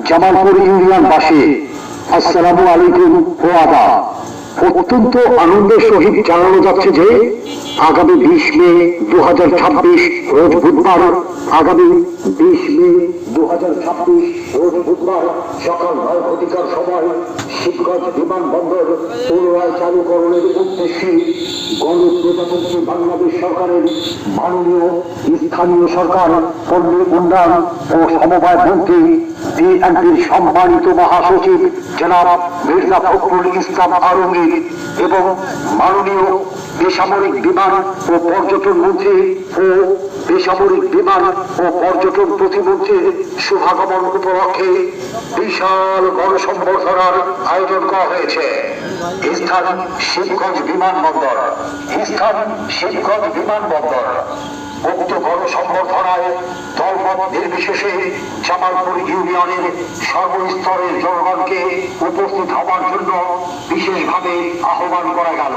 জামালপুর ইউনিয়নবাসী, আসসালামু আলাইকুম ও আদাব। অত্যন্ত আনন্দের সহিত জানানো যাচ্ছে যে আগামী 20 মে 2026 রোজ বুধবার, আগামী 20 মে 2026 রোজ বুধবার সকাল 9:00 সময় শিবগঞ্জ বিমানবন্দর পুনরায় চালুকরণের উদ্দেশ্যে গণপ্রজাতন্ত্রী বাংলাদেশ সরকারের মাননীয় স্থানীয় সরকার, পল্লী উন্নয়ন ও সমবায় মন্ত্রী, বিএনপির সম্মানিত মহাসচিব জনাব মির্জা ফখরুল ইসলাম আলমগীর এবং মাননীয় বেসামরিক বিমান ও পর্যটন মন্ত্রী ও বেসামরিক বিমান ও পর্যটন প্রতিমন্ত্রীর শুভাগমন উপলক্ষে বিশাল গণসংবর্ধনার আয়োজন করা হয়েছে। স্থান শিবগঞ্জ বিমানবন্দর। উক্ত গণসংবর্ধনায় দলমত নির্বিশেষে জামালপুর ইউনিয়নের সর্বস্তরের জনগণকে উপস্থিত হওয়ার জন্য বিশেষভাবে আহ্বান করা গেল।